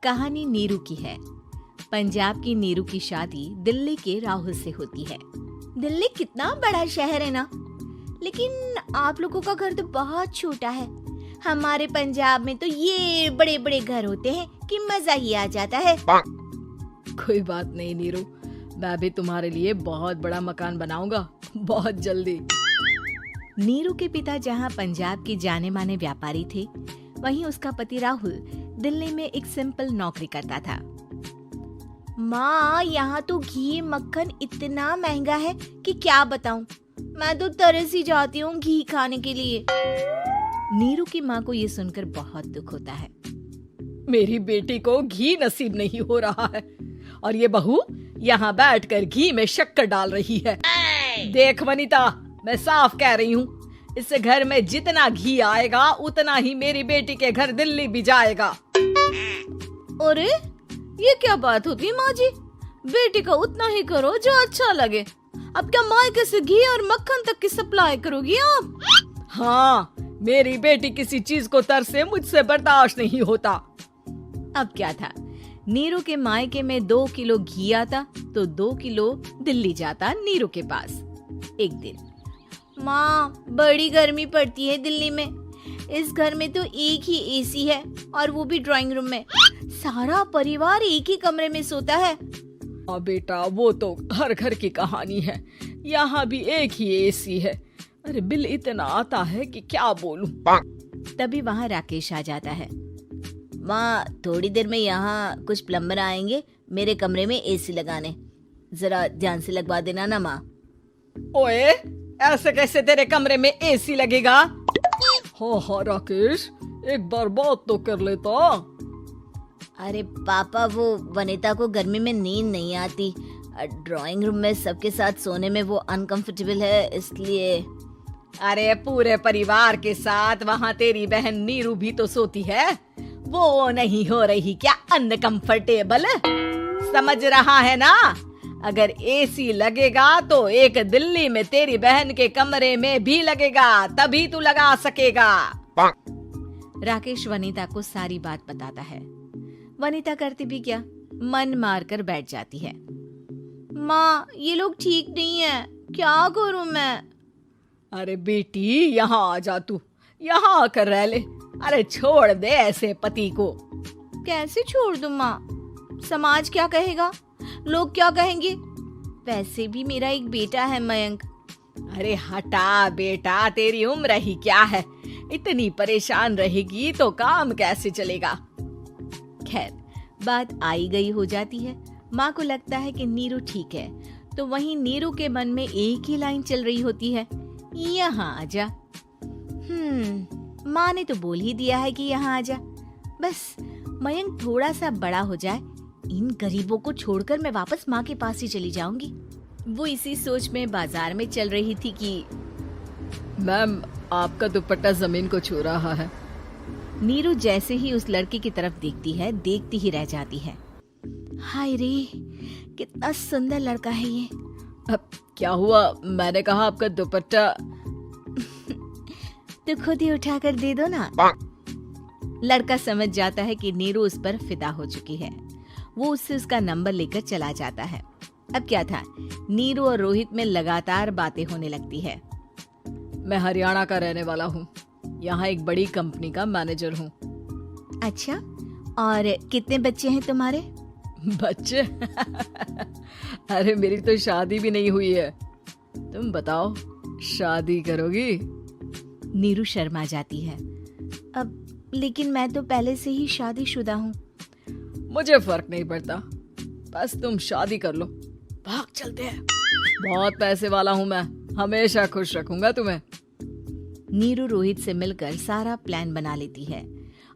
कहानी नीरू की है। पंजाब की नीरू की शादी दिल्ली के राहुल से होती है। दिल्ली कितना बड़ा शहर है ना, लेकिन आप लोगों का घर तो बहुत छोटा है। हमारे पंजाब में तो ये बड़े बड़े घर होते हैं कि मजा ही आ जाता है। कोई बात नहीं नीरू, मैं भी तुम्हारे लिए बहुत बड़ा मकान बनाऊंगा बहुत जल्दी। नीरू के पिता जहाँ पंजाब के जाने माने व्यापारी थे, वहीं उसका पति राहुल दिल्ली में एक सिंपल नौकरी करता था। माँ, यहाँ तो घी मक्खन इतना महंगा है कि क्या बताऊं। मैं तो तरस ही जाती हूँ घी खाने के लिए। नीरू की माँ को ये सुनकर बहुत दुख होता है। मेरी बेटी को घी नसीब नहीं हो रहा है और ये बहू यहाँ बैठकर घी में शक्कर डाल रही है। देख वनिता, मैं साफ कह रही हूँ, इस घर में जितना घी आएगा उतना ही मेरी बेटी के घर दिल्ली भी जाएगा। अरे ये क्या बात होती है माँ जी? बेटी का उतना ही करो जो अच्छा लगे। अब क्या मायके से घी और मक्खन तक की सप्लाई करोगी आप? हाँ, मेरी बेटी किसी चीज को तरसे मुझसे बर्दाश्त नहीं होता। अब क्या था, नीरू के मायके में 2 किलो घी आता तो 2 किलो दिल्ली जाता नीरू के पास। एक दिन, माँ बड़ी गर्मी पड़ती है दिल्ली में। इस घर में तो एक ही एसी है और वो भी ड्राइंग रूम में। सारा परिवार एक ही कमरे में सोता है। बेटा, वो तो हर घर की कहानी है। यहाँ भी एक ही एसी है। अरे बिल इतना आता है कि क्या बोलूं। तभी वहाँ राकेश आ जाता है। माँ, थोड़ी देर में यहाँ कुछ प्लम्बर आएंगे मेरे कमरे में एसी लगाने। जरा ध्यान से लगवा देना ना माँ। ओए, ऐसे कैसे तेरे कमरे में एसी लगेगा? हाँ राकेश, एक बार बात तो कर लेता। अरे पापा, वो वनिता को गर्मी में नींद नहीं आती। ड्राइंग रूम में सबके साथ सोने में वो अनकंफर्टेबल है, इसलिए। अरे पूरे परिवार के साथ वहाँ तेरी बहन नीरू भी तो सोती है। वो नहीं हो रही क्या अनकंफर्टेबल? समझ रहा है ना? अगर एसी लगेगा तो एक दिल्ली में तेरी बहन के कमरे में भी लगेगा, तभी तू लगा सकेगा। राकेश वनिता को सारी बात बताता है। वनिता करती भी क्या, मन मार कर बैठ जाती है। माँ, ये लोग ठीक नहीं है, क्या करूं मैं? अरे बेटी, यहाँ आ जा, तू यहाँ आकर रह ले। अरे छोड़ दे ऐसे पति को। कैसे छोड़ दूं माँ? समाज क्या कहेगा, लोग क्या कहेंगे? वैसे भी मेरा एक बेटा है मयंक। अरे हटा बेटा, तेरी उम्र ही क्या है? इतनी परेशान रहेगी तो काम कैसे चलेगा? खैर, बात आई गई हो जाती है। माँ को लगता है कि नीरू ठीक है, तो वहीं नीरू के मन में एक ही लाइन चल रही होती है, यहाँ आजा। माँ ने तो बोल ही दिया है कि यहाँ आजा। बस मयंक थोड़ा सा बड़ा हो जाए, इन गरीबों को छोड़कर मैं वापस माँ के पास ही चली जाऊंगी। वो इसी सोच में बाजार में चल रही थी कि मैम, आपका दुपट्टा जमीन को छू रहा है। नीरू जैसे ही उस लड़के की तरफ देखती है, देखती ही रह जाती है। हाय रे, कितना सुंदर लड़का है ये। अब क्या हुआ? मैंने कहा आपका दुपट्टा। तो खुद ही उठा कर दे दो ना। लड़का समझ जाता है कि नीरू उस पर फिदा हो चुकी है। वो उससे उसका नंबर लेकर चला जाता है। अब क्या था, नीरू और रोहित में लगातार बातें होने लगती है। मैं हरियाणा का रहने वाला हूँ, यहाँ एक बड़ी कंपनी का मैनेजर हूँ। अच्छा, और कितने बच्चे हैं तुम्हारे? बच्चे? अरे मेरी तो शादी भी नहीं हुई है। तुम बताओ, शादी करोगी? नीरू शर्मा जाती है। अब लेकिन मैं तो पहले से ही शादीशुदा हूँ। मुझे फर्क नहीं पड़ता, बस तुम शादी कर लो। भाग चलते हैं, बहुत पैसे वाला हूँ मैं, हमेशा खुश रखूंगा तुम्हें। नीरू रोहित से मिलकर सारा प्लान बना लेती है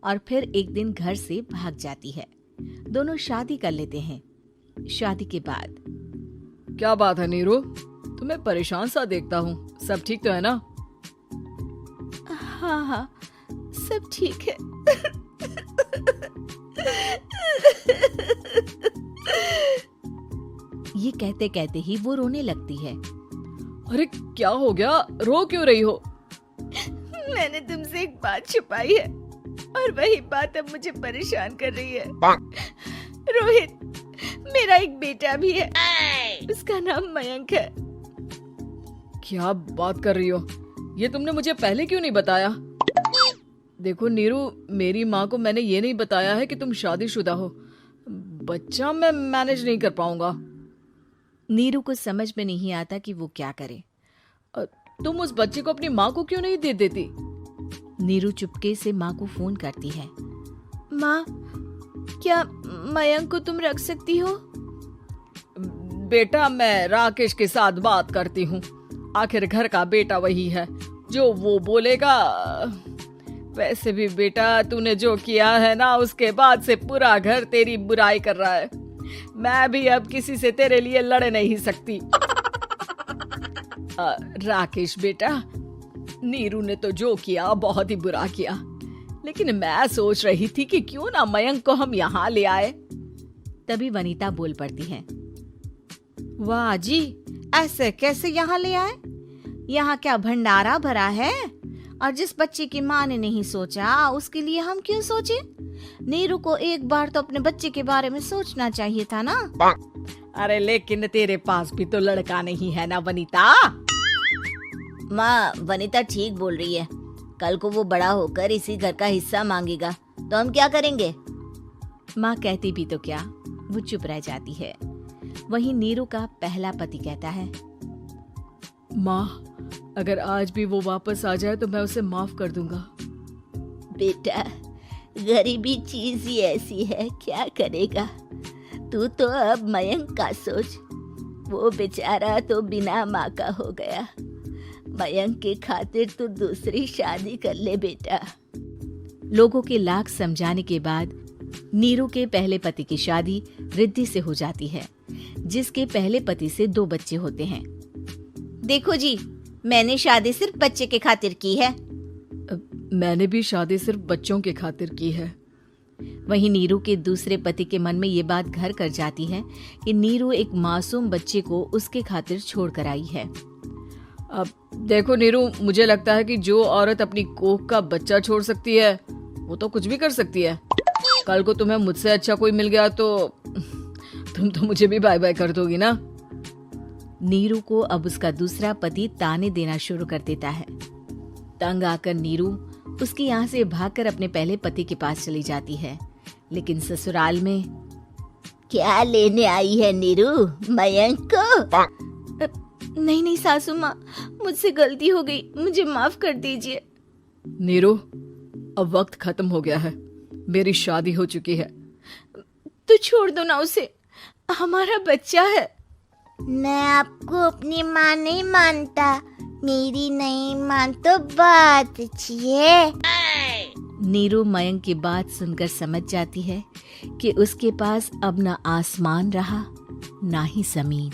और फिर एक दिन घर से भाग जाती है। दोनों शादी कर लेते हैं। शादी के बाद, क्या बात है नीरू, तुम्हें परेशान सा देखता हूँ, सब ठीक तो है ना? हाँ हाँ, सब ठीक है। ये कहते कहते ही वो रोने लगती है। अरे क्या हो गया, रो क्यों रही हो? मैंने तुमसे एक बात छुपाई है और वही बात अब मुझे परेशान कर रही है। रोहित, मेरा एक बेटा भी है, उसका नाम मयंक है। क्या बात कर रही हो? ये तुमने मुझे पहले क्यों नहीं बताया? देखो नीरू, मेरी माँ को मैंने ये नहीं बताया है कि तुम शादीशुदा हो। बच्चा मैं मैनेज नहीं कर पाऊंगा। नीरू को समझ में नहीं आता कि वो क्या करे। तुम उस बच्चे को अपनी माँ को क्यों नहीं दे देती? नीरू चुपके से माँ को फोन करती है। माँ, क्या मयंक को तुम रख सकती हो? बेटा, मैं राकेश के साथ बात करती हूँ। आखिर घर का बेटा वही है, जो वो बोलेगा। वैसे भी बेटा, तूने जो किया है ना, उसके बाद से पूरा घर तेरी बुराई कर रहा है। मैं भी अब किसी से तेरे लिए लड़ नहीं सकती। राकेश बेटा, नीरू ने तो जो किया बहुत ही बुरा किया, लेकिन मैं सोच रही थी कि क्यों ना मयंक को हम यहाँ ले आए। तभी वनीता बोल पड़ती है। वाह जी, ऐसे कैसे यहाँ ले आए? यहाँ क्या भंडारा भरा है? और जिस बच्चे की माँ ने नहीं सोचा, उसके लिए हम क्यों सोचे? नीरू को एक बार तो अपने बच्चे के बारे में सोचना चाहिए था ना। अरे लेकिन तेरे पास भी तो लड़का नहीं है ना वनीता। माँ, वनीता ठीक बोल रही है। कल को वो बड़ा होकर इसी घर का हिस्सा मांगेगा तो हम क्या करेंगे? माँ कहती भी तो क्या, वो चुप रह जाती है। वहीं नीरू का पहला पति कहता है। माँ, अगर आज भी वो वापस आ जाए तो मैं उसे माफ कर दूंगा। बेटा, गरीबी चीज ही ऐसी है, क्या करेगा? तू तो अब मयंक का सोच। वो बेचारा तो बिना माँ का हो गया। मयंक के खातिर तू दूसरी शादी कर ले बेटा। लोगों के लाख समझाने के बाद नीरू के पहले पति की शादी रिद्धि से हो जाती है, जिसके पहले पति से 2 बच्चे होते हैं। देखो जी, मैंने शादी सिर्फ बच्चे के खातिर की है। मैंने भी शादी सिर्फ बच्चों के खातिर की है। वहीं नीरू के दूसरे पति के मन में ये बात घर कर जाती है कि नीरू एक मासूम बच्चे को उसके खातिर छोड़ कर आई है। अब देखो नीरू, मुझे लगता है कि जो औरत अपनी कोख का बच्चा छोड़ सकती है, वो तो कुछ भी कर सकती है। कल को तुम्हें मुझसे अच्छा कोई मिल गया तो तुम तो मुझे भी बाय बाय कर दोगी ना। नीरू को अब उसका दूसरा पति ताने देना शुरू कर देता है। तंग आकर नीरू उसके यहाँ से भागकर अपने पहले पति के पास चली जाती है। लेकिन ससुराल में क्या लेने आई है नीरू, मयंक को? नहीं सासू माँ, मुझसे गलती हो गई, मुझे माफ कर दीजिए। नीरू, अब वक्त खत्म हो गया है, मेरी शादी हो चुकी है। तो छोड़ दो ना उसे, हमारा बच्चा है। मैं आपको अपनी माँ नहीं मानता, मेरी नहीं मान तो बात अच्छी है। नीरू मयंक की बात सुनकर समझ जाती है कि उसके पास अब ना आसमान रहा ना ही जमीन।